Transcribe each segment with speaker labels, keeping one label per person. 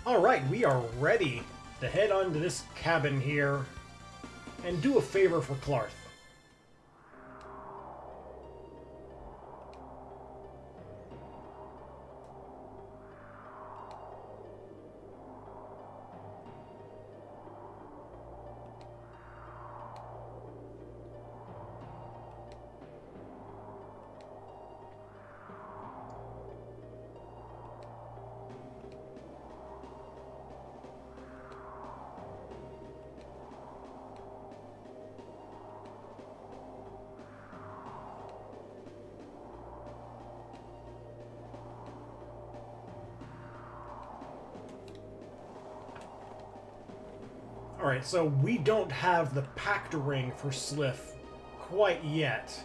Speaker 1: Alright, we are ready to head on to this cabin here and do a favor for Clarth. Alright, so we don't have the pact ring for Sliff quite yet,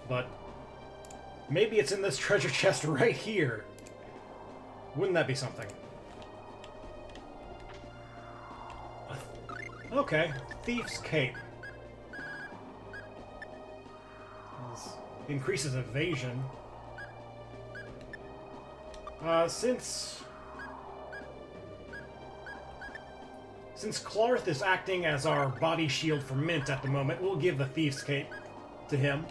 Speaker 1: but maybe it's in this treasure chest right here. Wouldn't that be something? Okay, Thief's Cape. This increases evasion. Since Clarth is acting as our body shield for Mint at the moment, we'll give the Thief's Cape to him.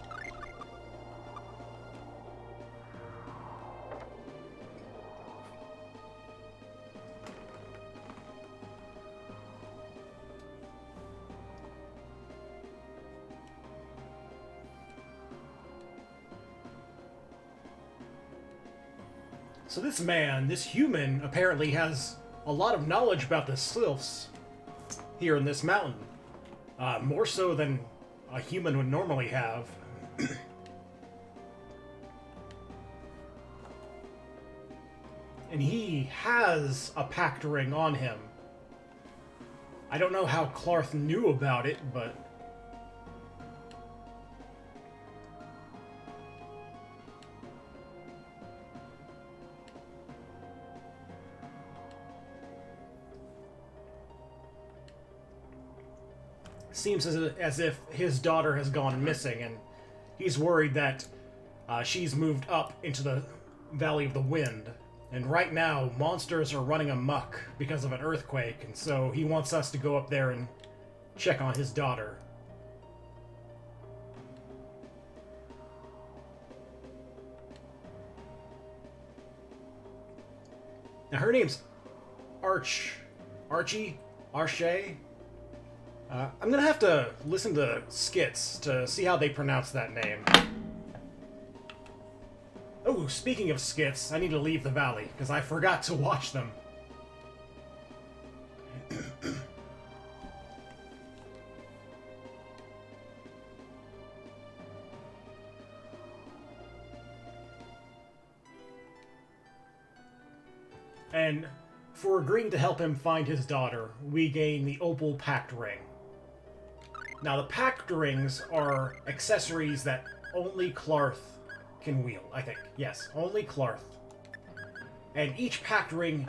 Speaker 1: So this man, this human, apparently has a lot of knowledge about the Sylphs here in this mountain. More so than a human would normally have. And he has a pact ring on him. I don't know how Clarth knew about it, but... seems as if his daughter has gone missing, and he's worried that she's moved up into the Valley of the Wind. And right now, monsters are running amok because of an earthquake, and so he wants us to go up there and check on his daughter. Now her name's Archie? I'm gonna have to listen to skits to see how they pronounce that name. Oh, speaking of skits, I need to leave the valley, because I forgot to watch them. And for agreeing to help him find his daughter, we gain the Opal Pact Ring. Now, the Pact Rings are accessories that only Clarth can wield, I think. Yes, only Clarth. And each Pact Ring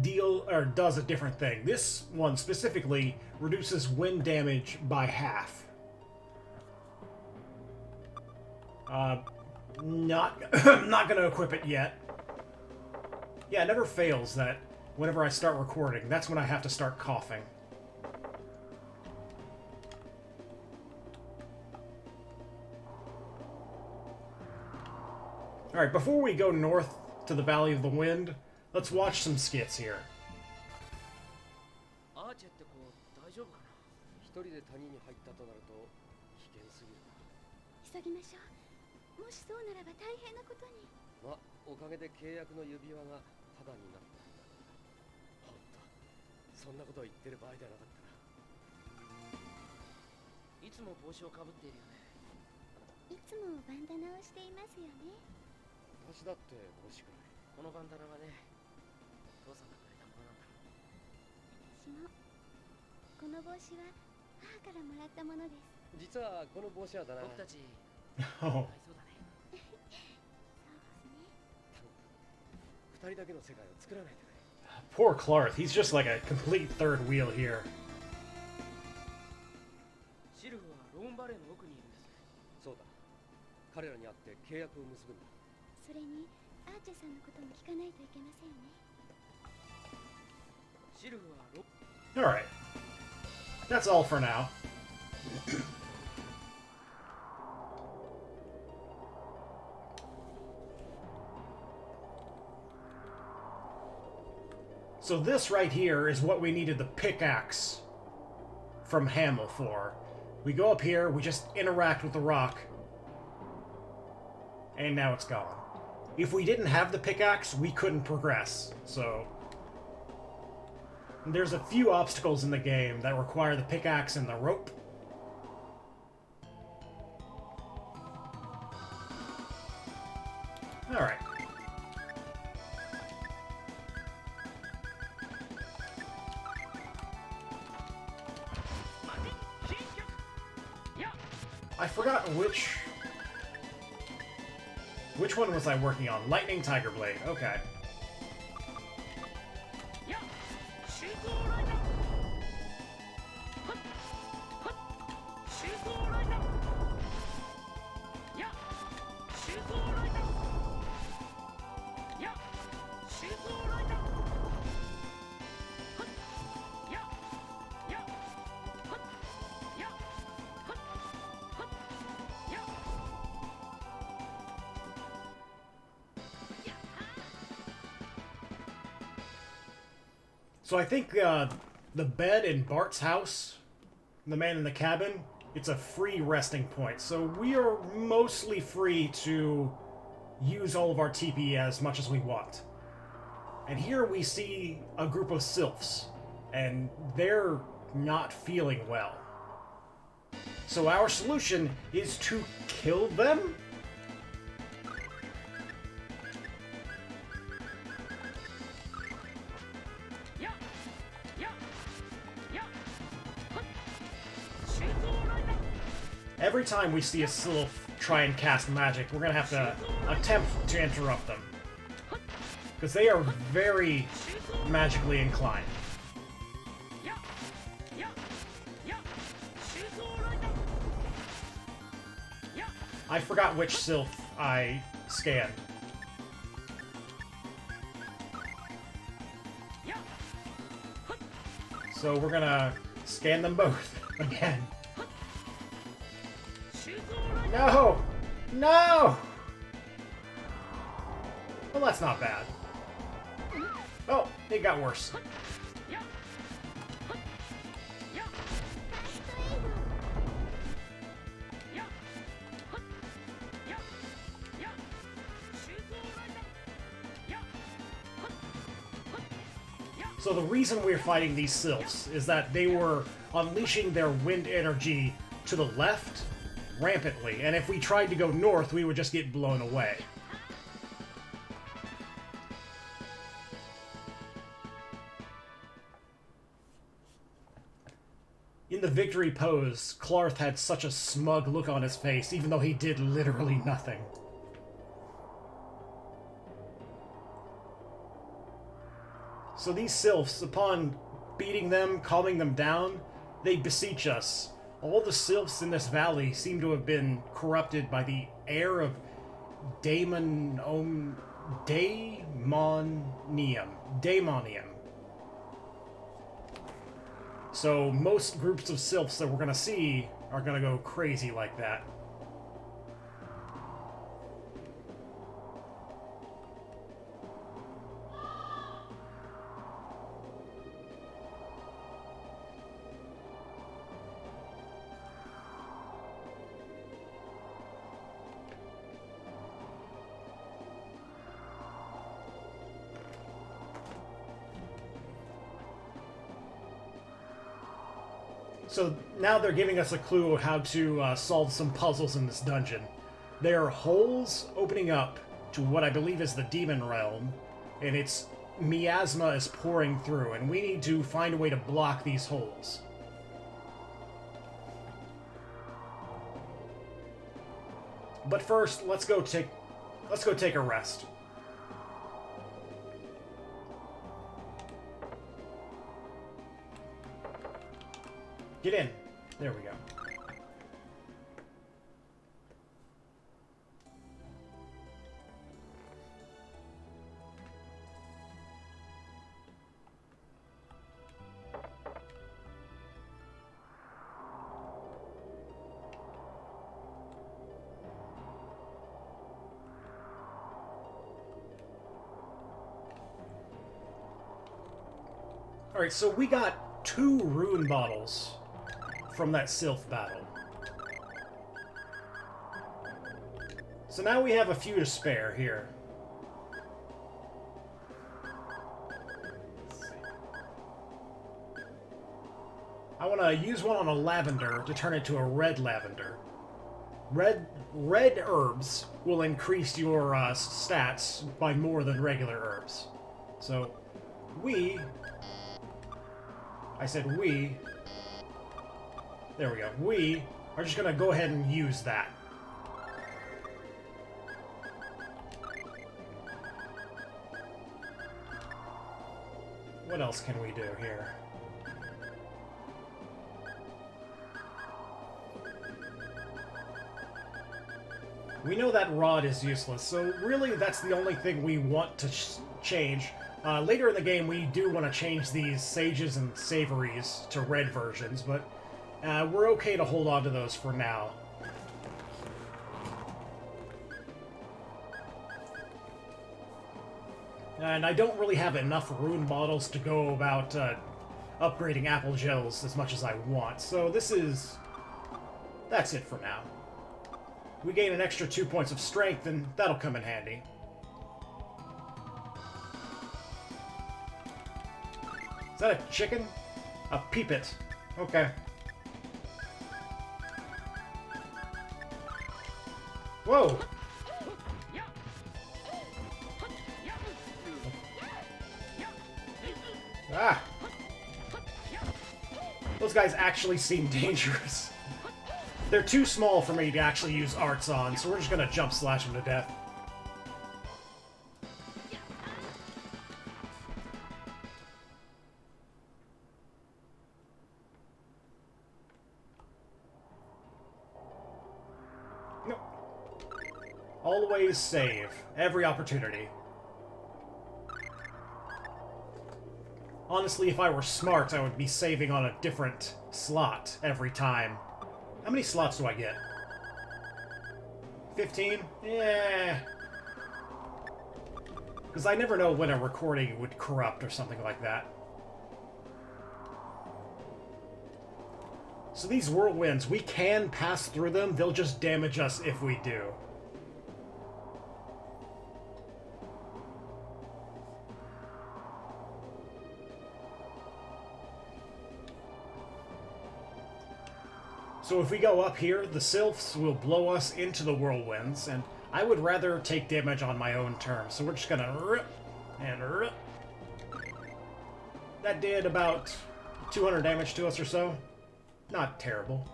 Speaker 1: does a different thing. This one specifically reduces wind damage by half. Not gonna equip it yet. Yeah, it never fails that whenever I start recording, that's when I have to start coughing. Alright, before we go north to the Valley of the Wind, let's watch some skits here. Oh. Poor Clarth, he's just like a complete third wheel here. Alright. That's all for now. So this right here is what we needed the pickaxe from Hamel for. We go up here, we just interact with the rock, and now it's gone. If we didn't have the pickaxe, we couldn't progress, so... There's a few obstacles in the game that require the pickaxe and the rope. Alright. I forgot which one was I working on? Lightning Tiger Blade. Okay. So I think the bed in Bart's house, the man in the cabin, it's a free resting point. So we are mostly free to use all of our TP as much as we want. And here we see a group of sylphs, and they're not feeling well. So our solution is to kill them? Every time we see a sylph try and cast magic, we're gonna have to attempt to interrupt them. Because they are very magically inclined. I forgot which sylph I scanned. So we're gonna scan them both again. No! No! Well, that's not bad. Oh, it got worse. So the reason we're fighting these sylphs is that they were unleashing their wind energy to the left rampantly, and if we tried to go north, we would just get blown away. In the victory pose, Clarth had such a smug look on his face, even though he did literally nothing. So these sylphs, upon beating them, calming them down, they beseech us. All the sylphs in this valley seem to have been corrupted by the air of daemonium. So most groups of sylphs that we're going to see are going to go crazy like that. So now they're giving us a clue of how to solve some puzzles in this dungeon. There are holes opening up to what I believe is the demon realm, and its miasma is pouring through, and we need to find a way to block these holes. But first, let's go take a rest. Get in. There we go. Alright, so we got 2 rune bottles from that Sylph battle. So now we have a few to spare here. I want to use one on a lavender to turn it to a red lavender. Red herbs will increase your stats by more than regular herbs. So, I said we. There we go. We are just going to go ahead and use that. What else can we do here? We know that rod is useless, so really that's the only thing we want to change. Later in the game, we do want to change these sages and savories to red versions, but we're okay to hold on to those for now. And I don't really have enough rune bottles to go about upgrading apple gels as much as I want, so that's it for now. We gain an extra 2 points of strength, and that'll come in handy. Is that a chicken? A peepit. Okay. Whoa! Ah! Those guys actually seem dangerous. They're too small for me to actually use arts on, so we're just gonna jump slash them to death. Nope. Always save. Every opportunity. Honestly, if I were smart, I would be saving on a different slot every time. How many slots do I get? 15? Yeah. Because I never know when a recording would corrupt or something like that. So these whirlwinds, we can pass through them. They'll just damage us if we do. So if we go up here, the sylphs will blow us into the whirlwinds, and I would rather take damage on my own terms. So we're just gonna rip and rip. That did about 200 damage to us or so. Not terrible.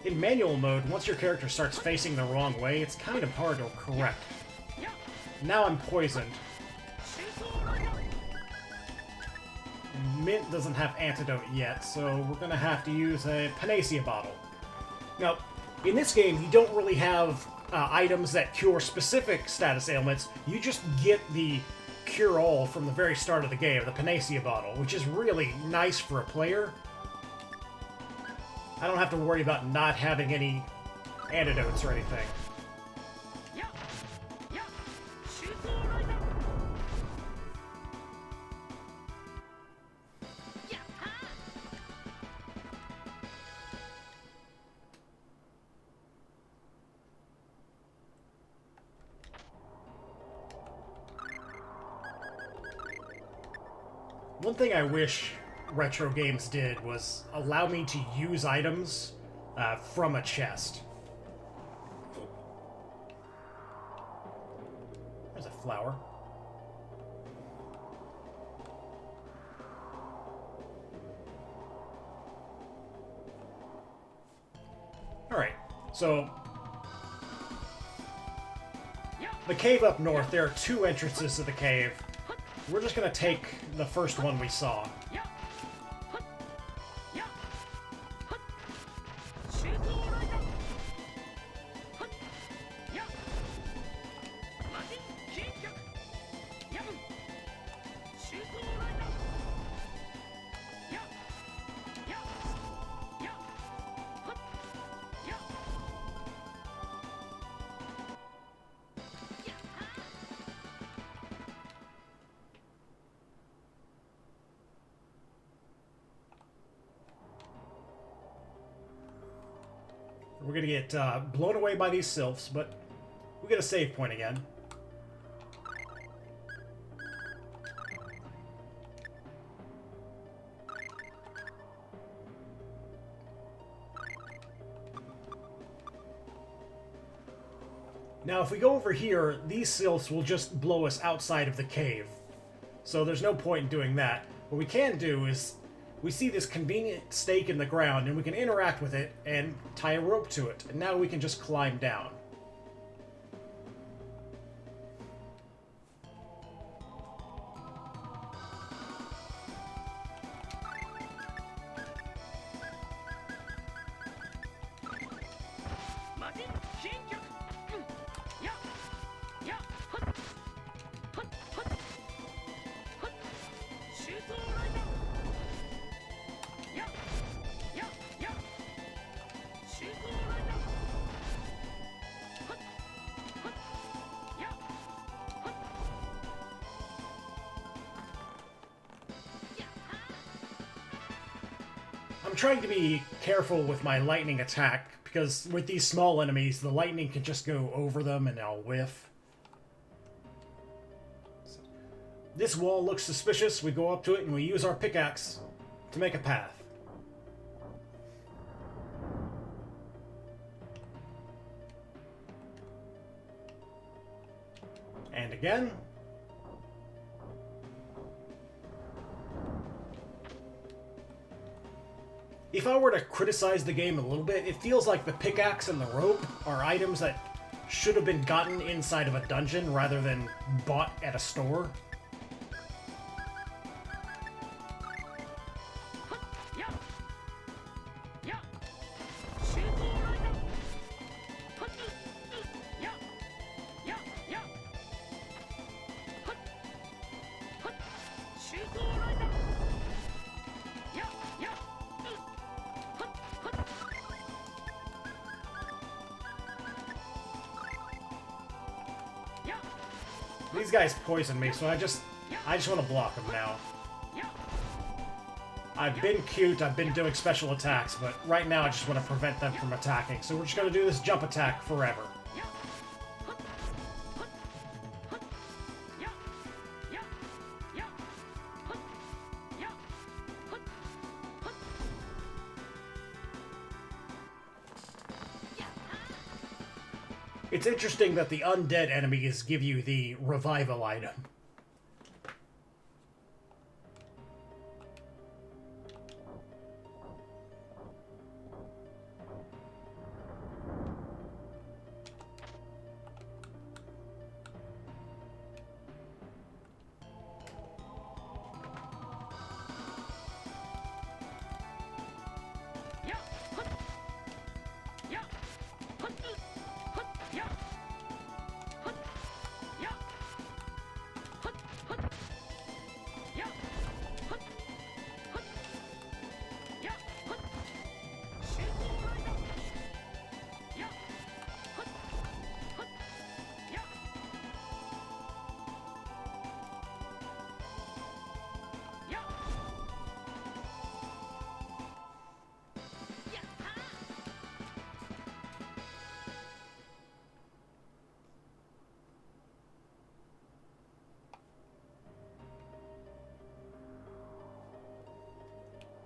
Speaker 1: In manual mode, once your character starts facing the wrong way, it's kind of hard to correct. Now I'm poisoned. Mint doesn't have antidote yet, so we're gonna have to use a Phantasia bottle. Now, in this game, you don't really have items that cure specific status ailments. You just get the cure-all from the very start of the game, the Phantasia bottle, which is really nice for a player. I don't have to worry about not having any antidotes or anything. One thing I wish retro games did was allow me to use items from a chest. There's a flower. Alright, so the cave up north, there are 2 entrances to the cave. We're just gonna take the first one we saw. We're gonna get blown away by these sylphs, but we get a save point again. Now, if we go over here, these sylphs will just blow us outside of the cave. So there's no point in doing that. What we can do is, we see this convenient stake in the ground, and we can interact with it and tie a rope to it. And now we can just climb down. I'm trying to be careful with my lightning attack, because with these small enemies, the lightning can just go over them and I'll whiff. This wall looks suspicious. We go up to it and we use our pickaxe to make a path. And again. If I were to criticize the game a little bit, it feels like the pickaxe and the rope are items that should have been gotten inside of a dungeon rather than bought at a store. These guys poison me, so I just want to block them now. I've been cute, I've been doing special attacks, but right now I just want to prevent them from attacking. So we're just going to do this jump attack forever. It's interesting that the undead enemies give you the revival item.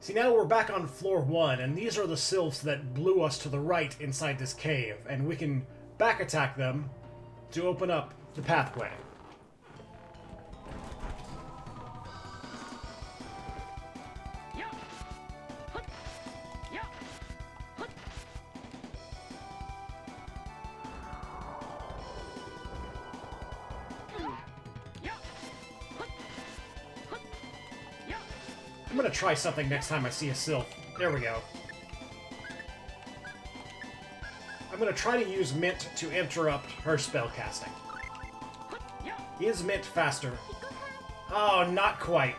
Speaker 1: See, now we're back on floor 1, and these are the sylphs that blew us to the right inside this cave, and we can back attack them to open up the pathway. I'm gonna try something next time I see a sylph. There we go. I'm gonna try to use Mint to interrupt her spellcasting. Is Mint faster? Oh, not quite.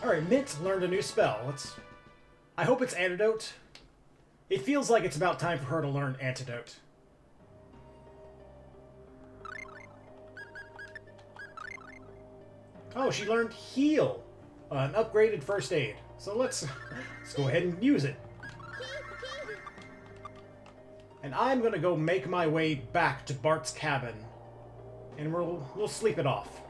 Speaker 1: Alright, Mint learned a new spell. I hope it's Antidote. It feels like it's about time for her to learn Antidote. Oh, she learned Heal. An upgraded first aid. So let's go ahead and use it. And I'm gonna go make my way back to Bart's cabin. And we'll sleep it off.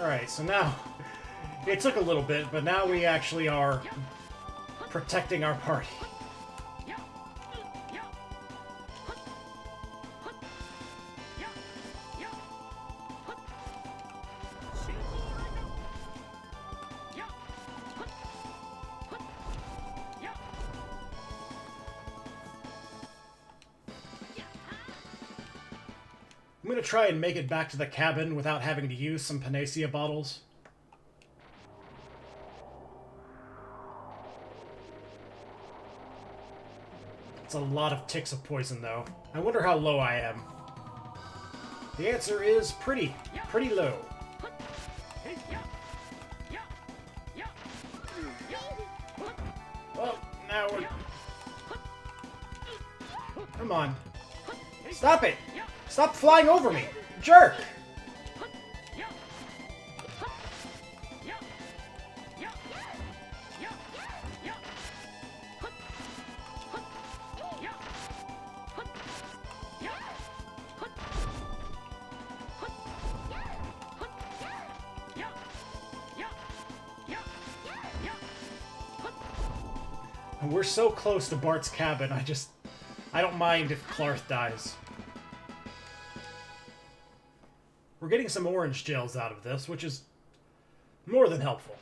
Speaker 1: Alright, so now, it took a little bit, but now we actually are protecting our party. I'm gonna try and make it back to the cabin without having to use some Phantasia bottles. It's a lot of ticks of poison, though. I wonder how low I am. The answer is pretty low. Well, now we're... Come on. Stop it! Stop flying over me! Jerk! We're so close to Bart's cabin, I don't mind if Clarth dies. We're getting some orange gels out of this, which is more than helpful.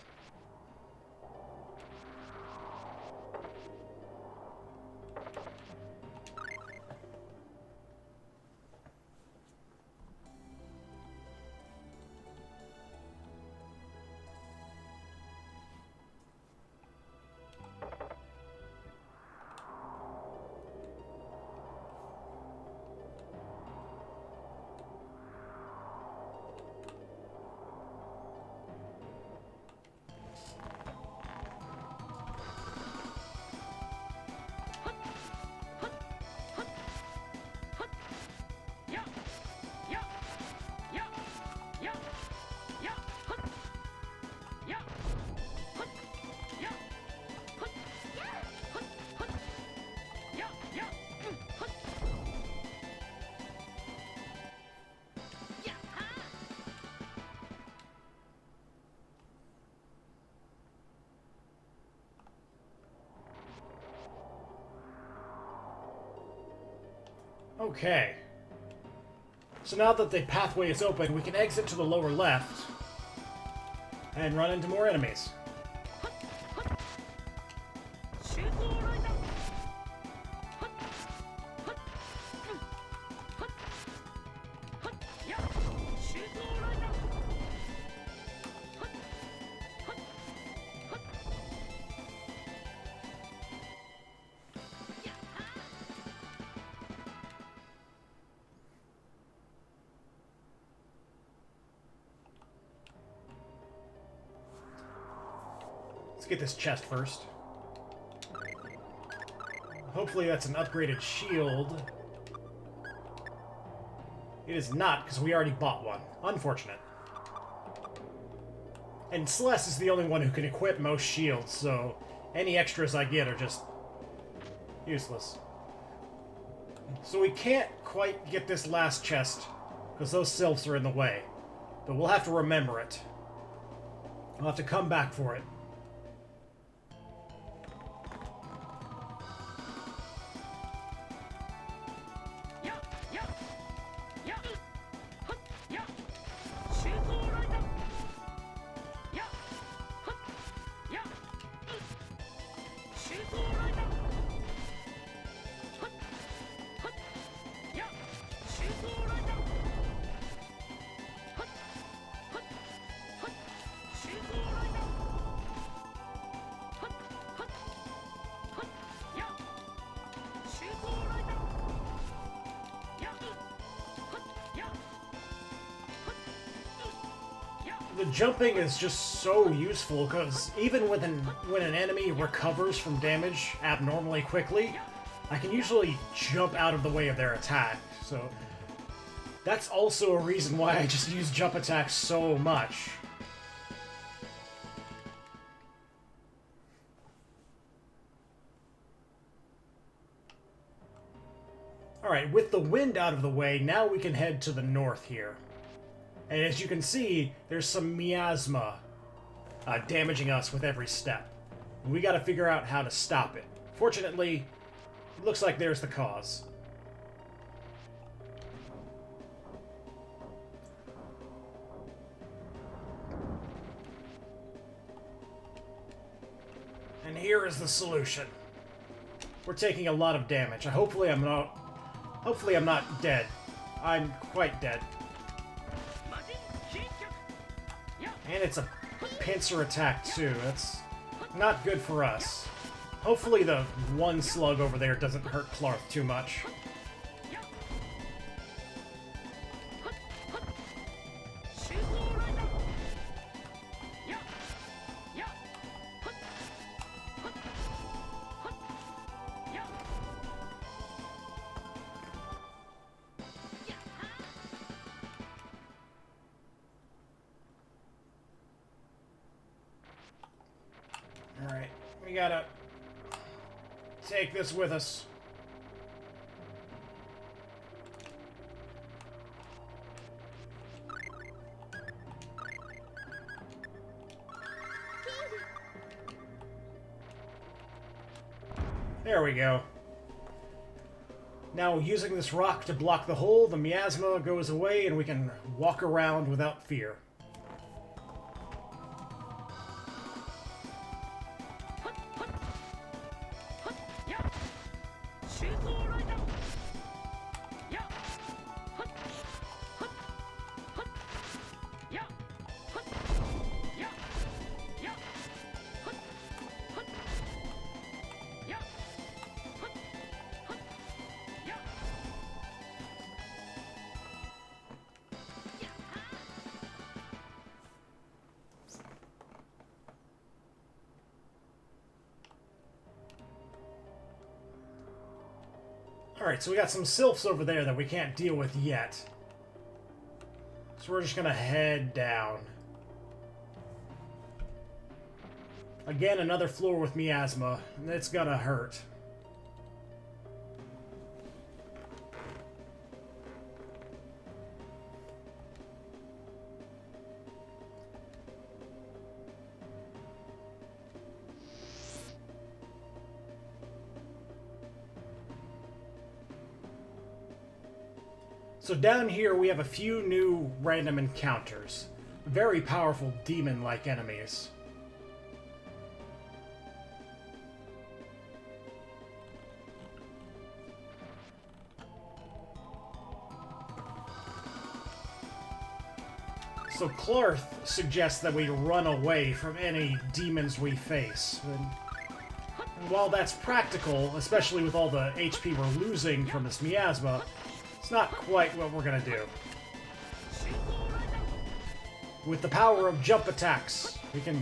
Speaker 1: Okay. So now that the pathway is open, we can exit to the lower left and run into more enemies. Let's get this chest first. Hopefully that's an upgraded shield. It is not, because we already bought one. Unfortunate. And Celeste is the only one who can equip most shields, so any extras I get are just useless. So we can't quite get this last chest, because those sylphs are in the way. But we'll have to remember it. We'll have to come back for it. The jumping is just so useful, because even when an enemy recovers from damage abnormally quickly, I can usually jump out of the way of their attack, so that's also a reason why I just use jump attacks so much. Alright, with the wind out of the way, now we can head to the north here. And as you can see, there's some miasma damaging us with every step. We gotta figure out how to stop it. Fortunately, it looks like there's the cause. And here is the solution. We're taking a lot of damage. Hopefully I'm not dead. I'm quite dead. And it's a pincer attack too. That's not good for us. Hopefully the one slug over there doesn't hurt Clarth too much. Alright, we gotta take this with us. There we go. Now, using this rock to block the hole, the miasma goes away and we can walk around without fear. Alright, so we got some sylphs over there that we can't deal with yet. So we're just gonna head down. Again, another floor with miasma. It's gonna hurt. So down here we have a few new random encounters. Very powerful demon-like enemies. So Clarth suggests that we run away from any demons we face. And while that's practical, especially with all the HP we're losing from this miasma, it's not quite what we're gonna do. With the power of jump attacks, we can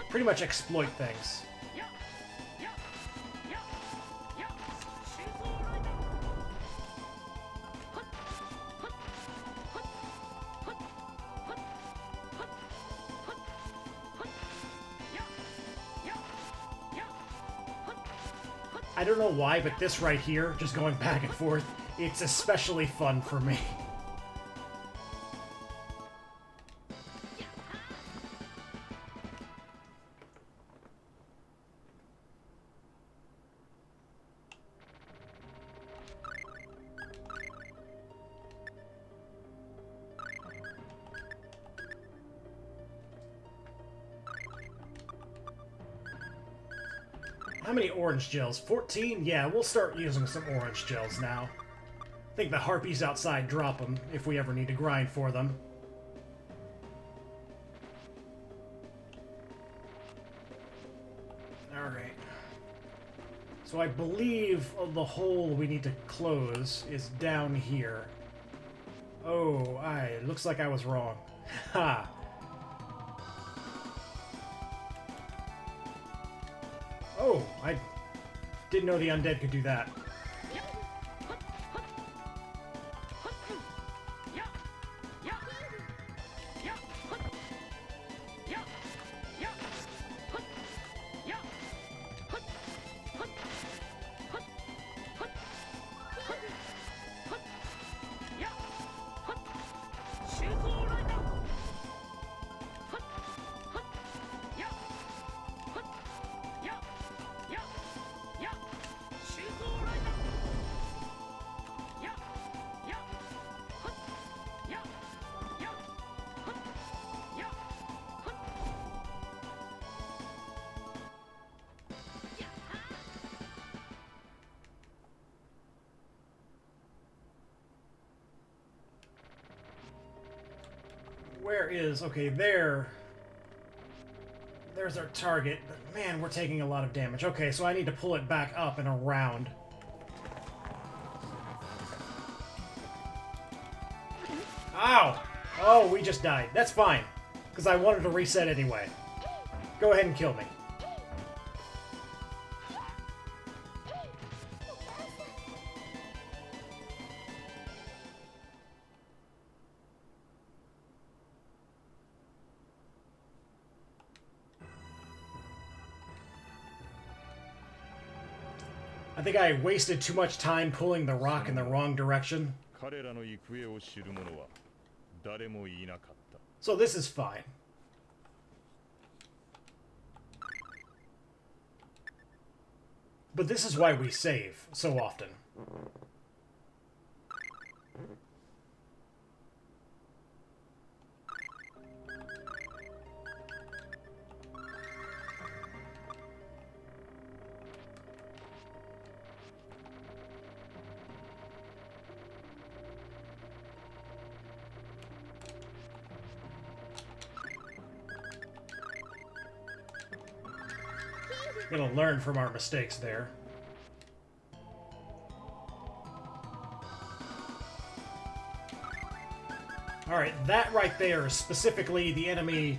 Speaker 1: pretty much exploit things. I don't know why, but this right here, just going back and forth, it's especially fun for me. How many orange gels? 14? Yeah, we'll start using some orange gels now. I think the harpies outside drop them if we ever need to grind for them. Alright. So I believe the hole we need to close is down here. Oh, looks like I was wrong. Ha! Oh, I didn't know the undead could do that. Where is... Okay, there. There's our target. But man, we're taking a lot of damage. Okay, so I need to pull it back up and around. Ow! Oh, we just died. That's fine. Because I wanted to reset anyway. Go ahead and kill me. I think I wasted too much time pulling the rock in the wrong direction. So this is fine. But this is why we save so often. Gonna learn from our mistakes there. Alright, that right there is specifically the enemy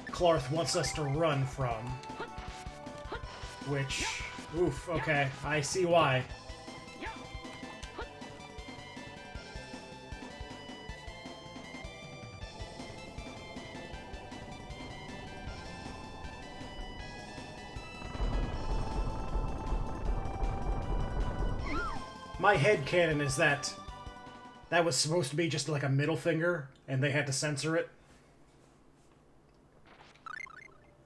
Speaker 1: Clarth wants us to run from. Which... Oof, okay. I see why. My headcanon is that that was supposed to be just like a middle finger, and they had to censor it.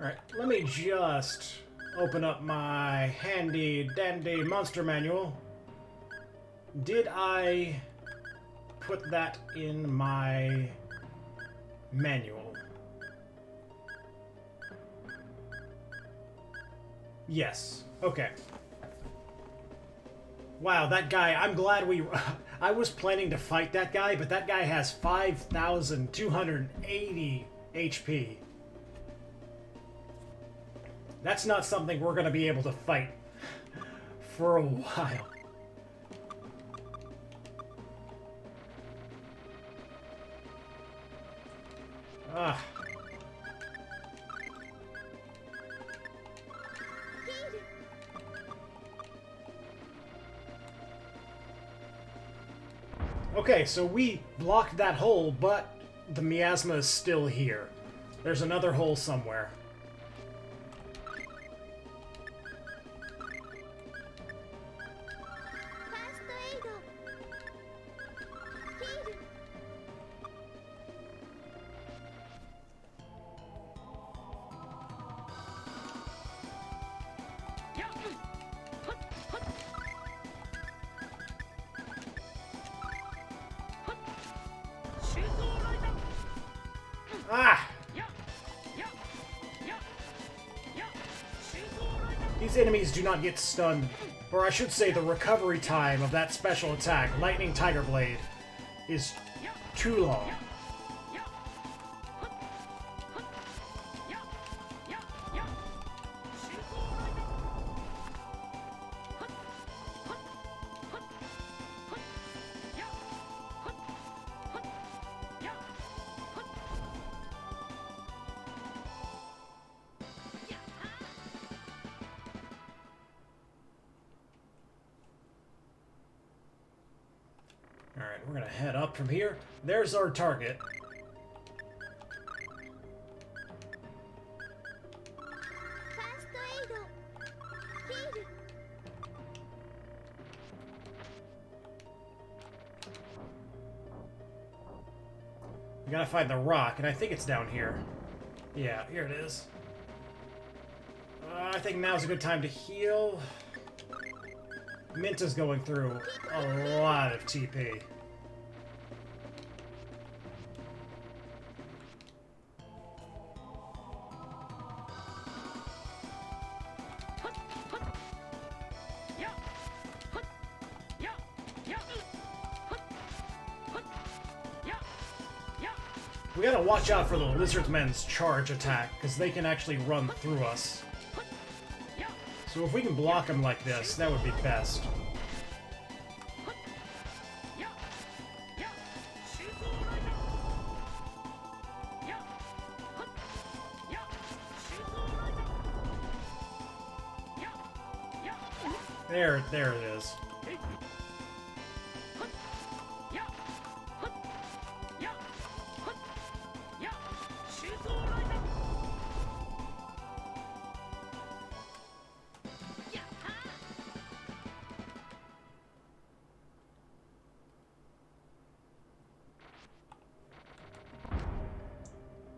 Speaker 1: Alright, let me just open up my handy-dandy monster manual. Did I put that in my manual? Yes. Okay. Wow, that guy, I'm glad we... I was planning to fight that guy, but that guy has 5,280 HP. That's not something we're going to be able to fight for a while. Ah. Okay, so we blocked that hole, but the miasma is still here. There's another hole somewhere. Ah! These enemies do not get stunned, or I should say the recovery time of that special attack, Lightning Tiger Blade, is too long. we're gonna head up from here. There's our target. We gotta find the rock, and I think it's down here. Yeah, here it is. I think now's a good time to heal. Minta's going through a lot of TP. We gotta watch out for the Lizardmen's charge attack, because they can actually run through us. So if we can block them like this, that would be best. There it is.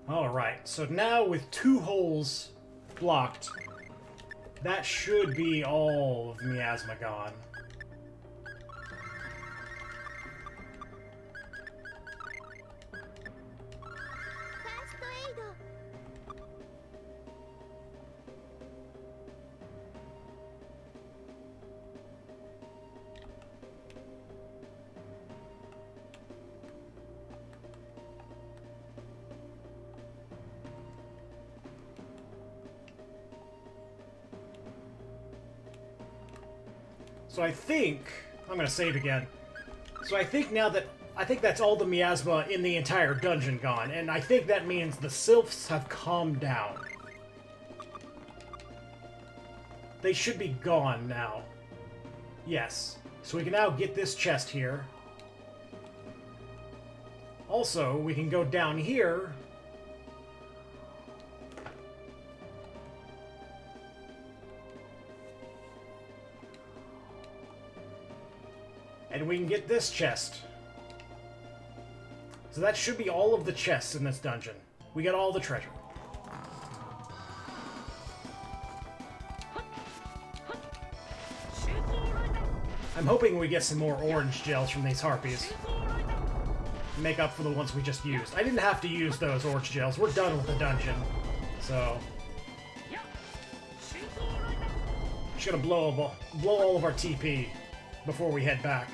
Speaker 1: Alright, so now with 2 holes blocked, that should be all of Miasma gone. So I think... I'm gonna save again. So I think now that... I think that's all the miasma in the entire dungeon gone, and I think that means the sylphs have calmed down. They should be gone now. Yes. So we can now get this chest here. Also, we can go down here. And we can get this chest. So that should be all of the chests in this dungeon. We got all the treasure. I'm hoping we get some more orange gels from these harpies. Make up for the ones we just used. I didn't have to use those orange gels. We're done with the dungeon. So... just gonna blow all of our TP before we head back.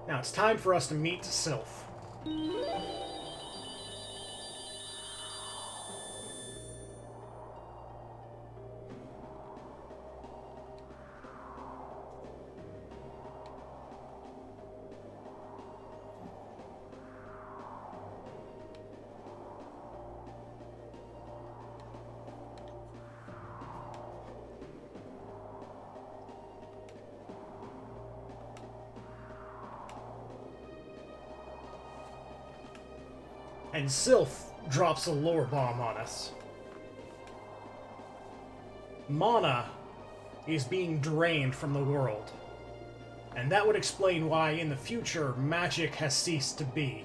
Speaker 1: Now it's time for us to meet Sylph. And Sylph drops a lore bomb on us. Mana is being drained from the world. And that would explain why in the future magic has ceased to be.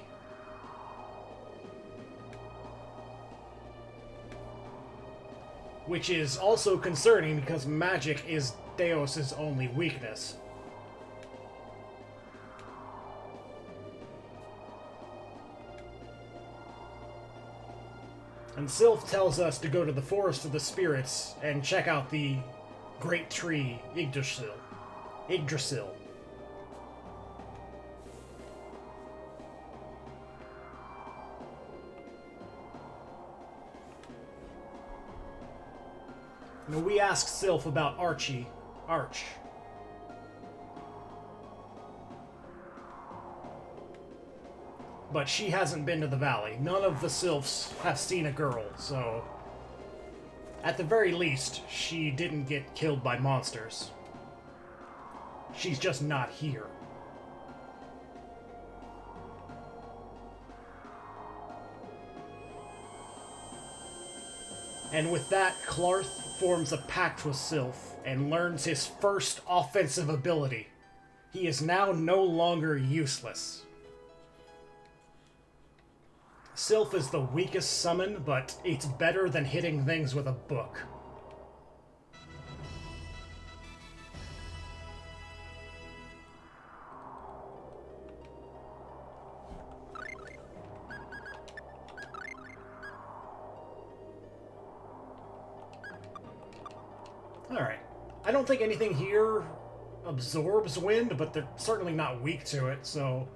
Speaker 1: Which is also concerning because magic is Deos' only weakness. And Sylph tells us to go to the Forest of the Spirits and check out the great tree Yggdrasil. Now we ask Sylph about Arch. but she hasn't been to the valley. None of the sylphs have seen a girl, so at the very least, she didn't get killed by monsters. She's just not here. And with that, Clarth forms a pact with Sylph and learns his first offensive ability. He is now no longer useless. Sylph is the weakest summon, but it's better than hitting things with a book. Alright. I don't think anything here absorbs wind, but they're certainly not weak to it, so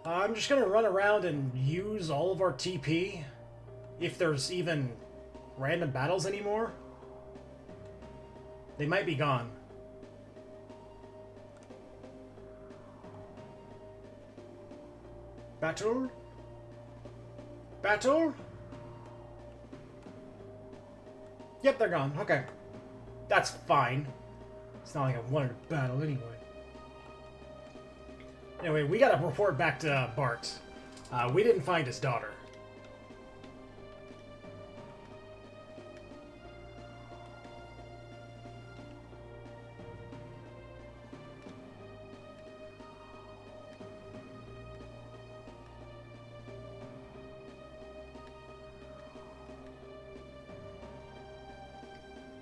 Speaker 1: I'm just gonna run around and use all of our TP, if there's even random battles anymore. They might be gone. Battle? Battle? Yep, they're gone. Okay. That's fine. It's not like I wanted to battle anyway. Anyway, we gotta report back to Bart. We didn't find his daughter.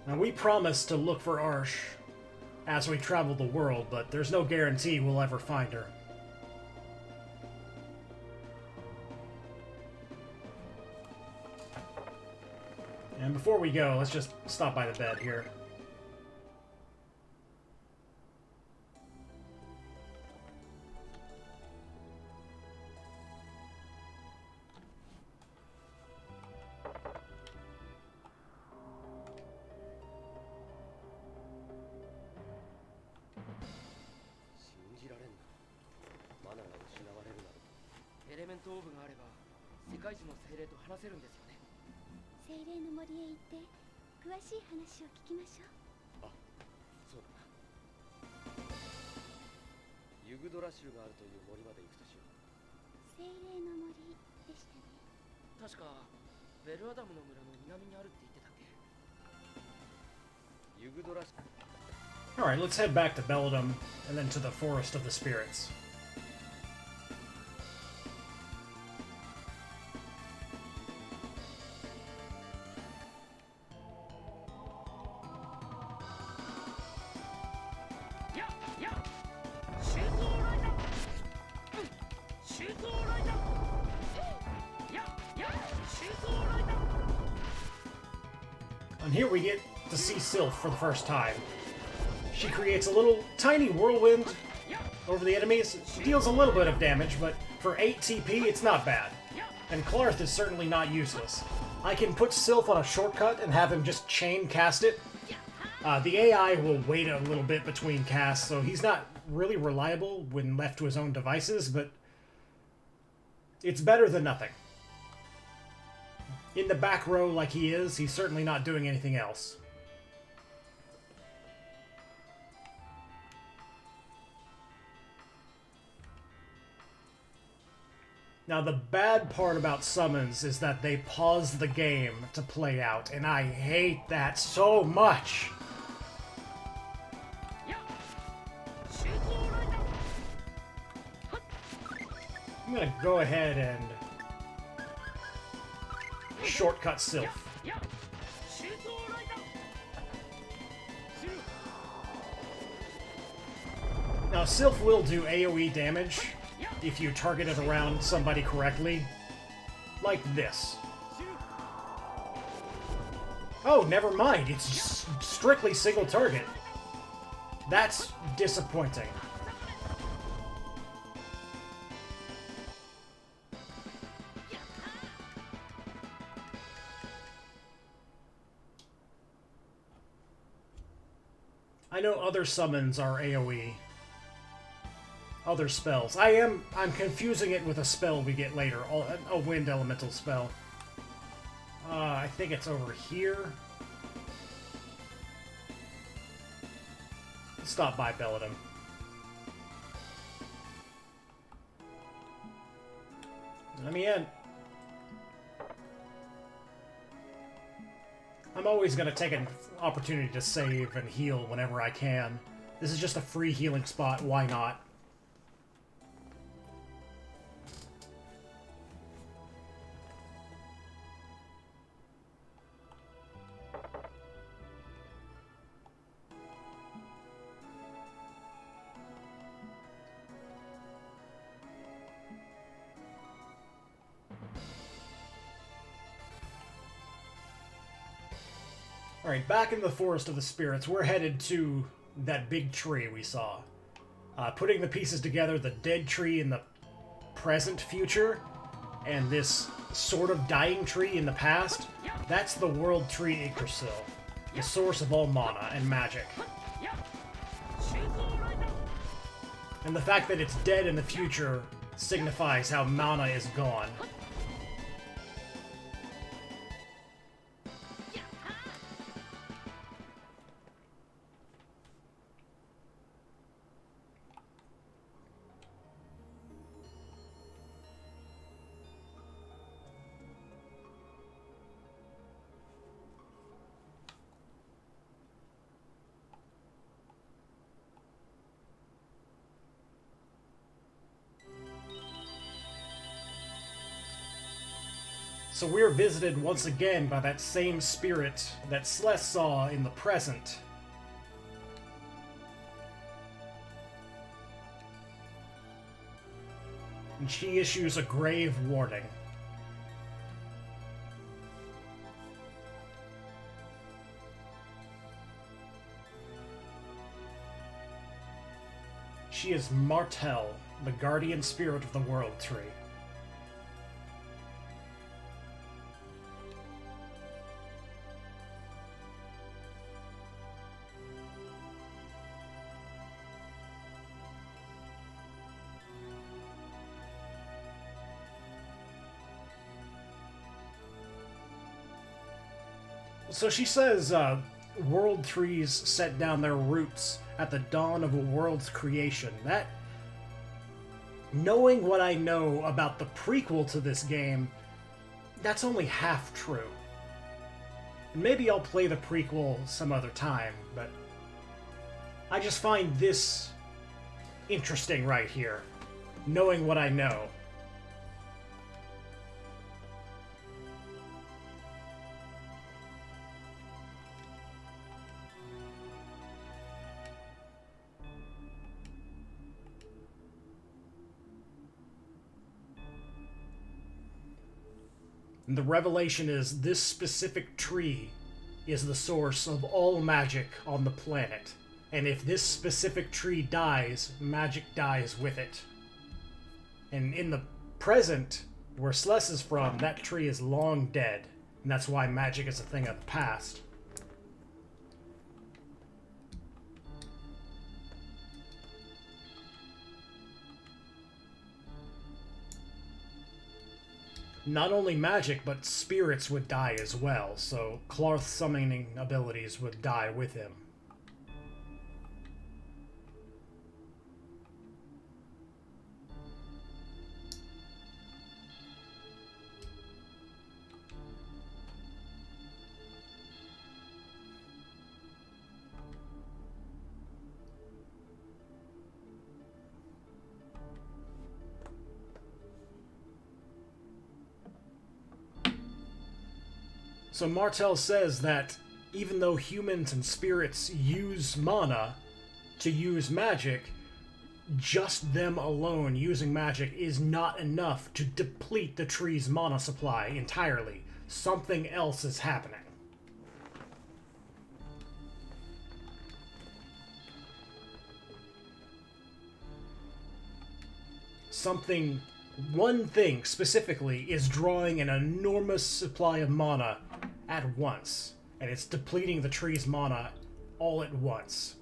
Speaker 1: Now, we promised to look for Arsh as we travel the world, but there's no guarantee we'll ever find her. And before we go, let's just stop by the bed here. Alright, let's head back to Belladum, and then to the Forest of the Spirits. And here we get to see Sylph for the first time. She creates a little tiny whirlwind over the enemies. It deals a little bit of damage, but for 8 TP, it's not bad. And Clarth is certainly not useless. I can put Sylph on a shortcut and have him just chain cast it. The AI will wait a little bit between casts, so he's not really reliable when left to his own devices, but it's better than nothing. In the back row like he is, he's certainly not doing anything else. Now, the bad part about summons is that they pause the game to play out, and I hate that so much! I'm gonna go ahead and shortcut Sylph. Now, Sylph will do AoE damage if you target it around somebody correctly. Like this. Oh, never mind. It's strictly single target. That's disappointing. I know other summons are AoE. other spells. I'm confusing it with a spell we get later, a wind elemental spell. I think it's over here. Stop by Belladum. Let me in. I'm always going to take an opportunity to save and heal whenever I can. This is just a free healing spot, why not? Alright, back in the Forest of the Spirits, we're headed to that big tree we saw. Putting the pieces together, the dead tree in the present future, and this sort of dying tree in the past, that's the World Tree Yggdrasil, the source of all mana and magic. And the fact that it's dead in the future signifies how mana is gone. So we're visited once again by that same spirit that Sleth saw in the present. And she issues a grave warning. She is Martel, the guardian spirit of the World Tree. So she says, world trees set down their roots at the dawn of a world's creation. That, knowing what I know about the prequel to this game, that's only half true. And maybe I'll play the prequel some other time, but I just find this interesting right here, knowing what I know. And the revelation is this specific tree is the source of all magic on the planet. And if this specific tree dies, magic dies with it. And in the present, where Sless is from, that tree is long dead. And that's why magic is a thing of the past. Not only magic, but spirits would die as well, so Clarth's summoning abilities would die with him. So Martel says that even though humans and spirits use mana to use magic, just them alone using magic is not enough to deplete the tree's mana supply entirely. Something else is happening. One thing specifically is drawing an enormous supply of mana at once, and it's depleting the tree's mana all at once.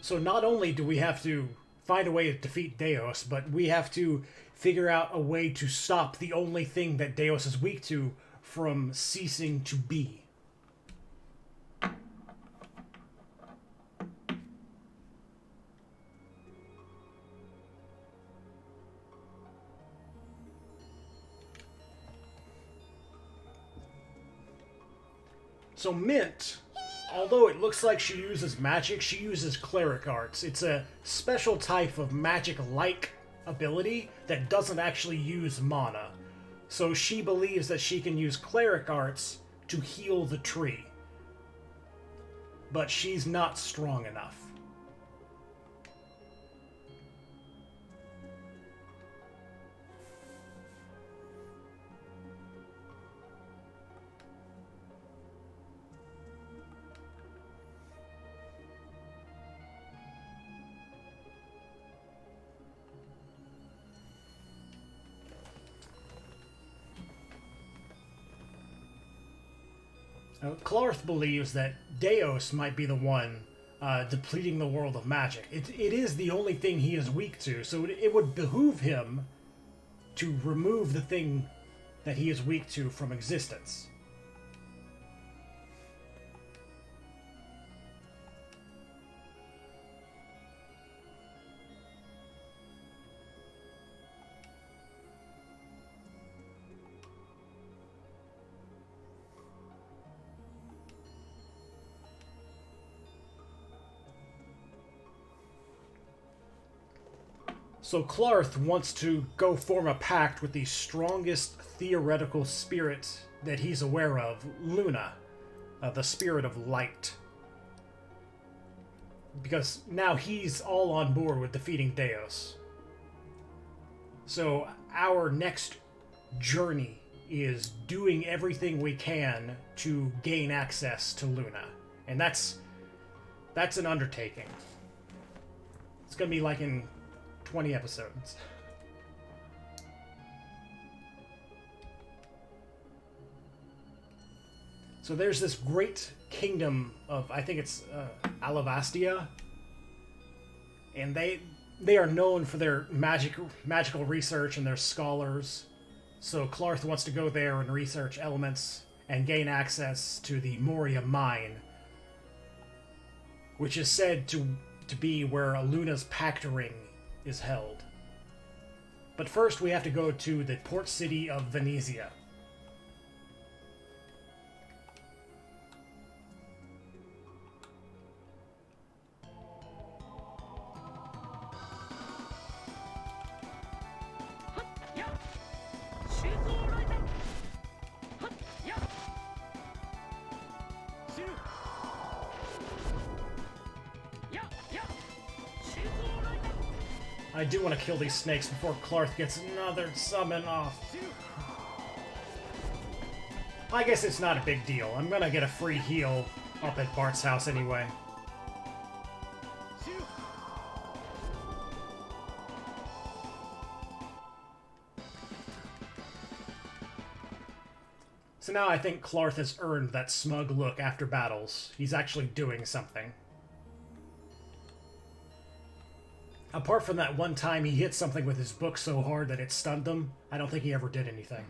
Speaker 1: So not only do we have to find a way to defeat Deus, but we have to figure out a way to stop the only thing that Deus is weak to from ceasing to be. So Mint, although it looks like she uses magic, she uses cleric arts. It's a special type of magic-like ability that doesn't actually use mana. So she believes that she can use cleric arts to heal the tree. But she's not strong enough. Clarth believes that Deus might be the one depleting the world of magic. It is the only thing he is weak to, so it would behoove him to remove the thing that he is weak to from existence. So Clarth wants to go form a pact with the strongest theoretical spirit that he's aware of, Luna, the spirit of light. Because now he's all on board with defeating Deus. So our next journey is doing everything we can to gain access to Luna. And that's an undertaking. It's gonna be like in 20 episodes. So there's this great kingdom of, I think it's Alavastia, and they are known for their magical research and their scholars. So Clarth wants to go there and research elements and gain access to the Moria mine, which is said to be where Luna's pact ring is held. But first we have to go to the port city of Venezia. I do want to kill these snakes before Clarth gets another summon off. I guess it's not a big deal. I'm gonna get a free heal up at Bart's house anyway. So now I think Clarth has earned that smug look after battles. He's actually doing something. Apart from that one time he hit something with his book so hard that it stunned him, I don't think he ever did anything.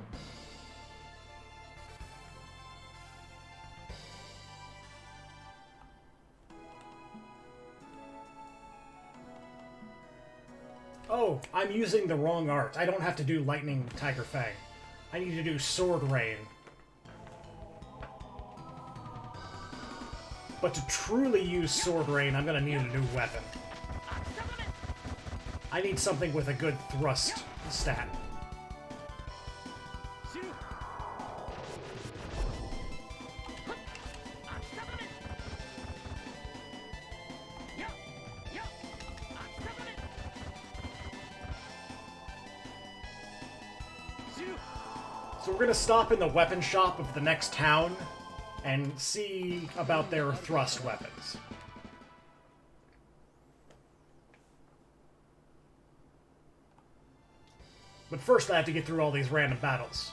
Speaker 1: Oh, I'm using the wrong art. I don't have to do Lightning Tiger Fang. I need to do Sword Rain. But to truly use Sword Rain, I'm gonna need a new weapon. I need something with a good thrust stat. So we're gonna stop in the weapon shop of the next town and see about their thrust weapons. But first I have to get through all these random battles.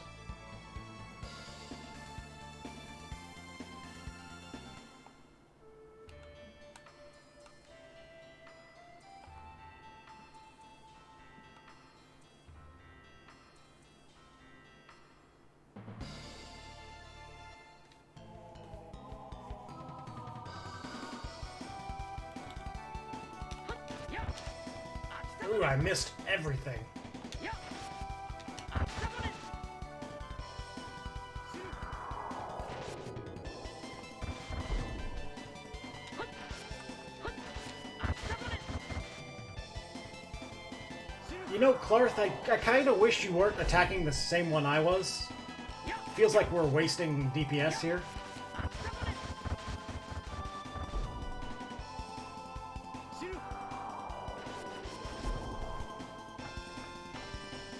Speaker 1: Ooh, I missed everything. You know, Clarth, I kind of wish you weren't attacking the same one I was. Feels like we're wasting DPS here.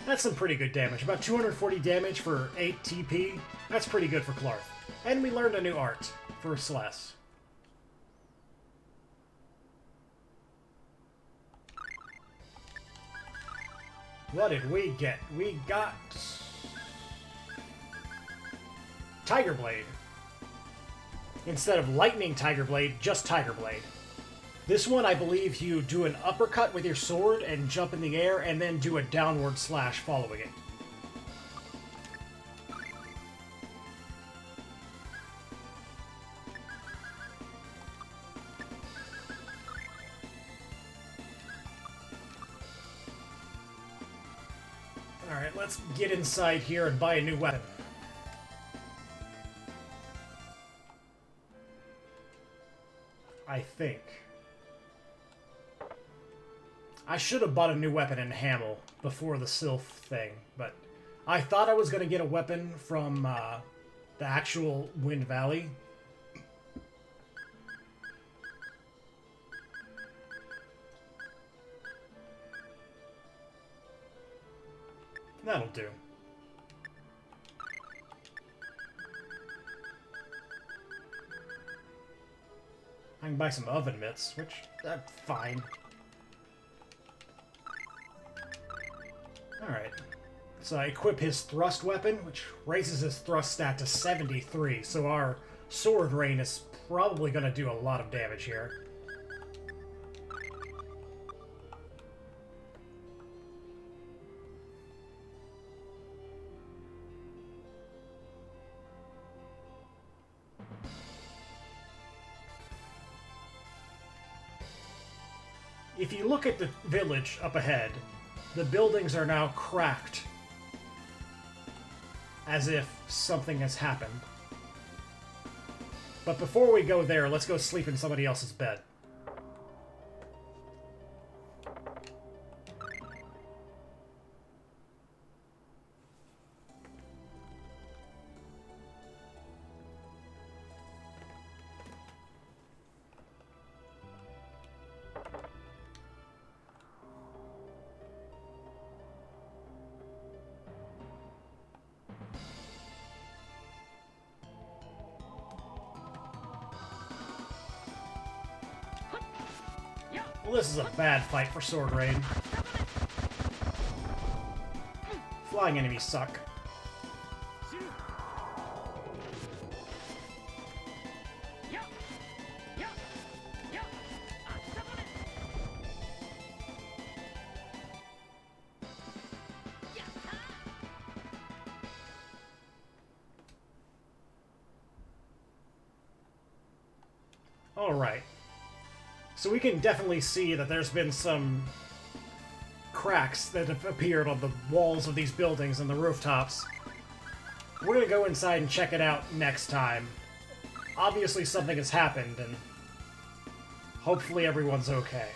Speaker 1: That's some pretty good damage. About 240 damage for 8 TP. That's pretty good for Clarth. And we learned a new art for Celeste. What did we get? We got... Tiger Blade. Instead of Lightning Tiger Blade, just Tiger Blade. This one, I believe you do an uppercut with your sword and jump in the air, and then do a downward slash following it. Alright, let's get inside here and buy a new weapon. I think. I should have bought a new weapon in Hamel before the Sylph thing, but I thought I was going to get a weapon from the actual Wind Valley. That'll do. I can buy some oven mitts, which, that's fine. Alright. So I equip his thrust weapon, which raises his thrust stat to 73, so our sword rain is probably going to do a lot of damage here. If you look at the village up ahead, the buildings are now cracked, as if something has happened. But before we go there, let's go sleep in somebody else's bed. Well, this is a bad fight for Sword Rain. Flying enemies suck. All right. So we can definitely see that there's been some cracks that have appeared on the walls of these buildings and the rooftops. We're going to go inside and check it out next time. Obviously something has happened, and hopefully everyone's okay.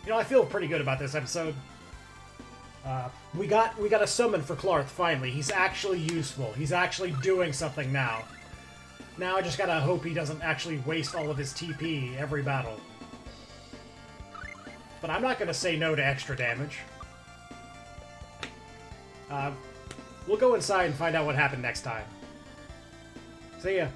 Speaker 1: You know, I feel pretty good about this episode. We got a summon for Clarth, finally. He's actually useful. He's actually doing something now. Now I just gotta hope he doesn't actually waste all of his TP every battle. But I'm not gonna say no to extra damage. We'll go inside and find out what happened next time. See ya.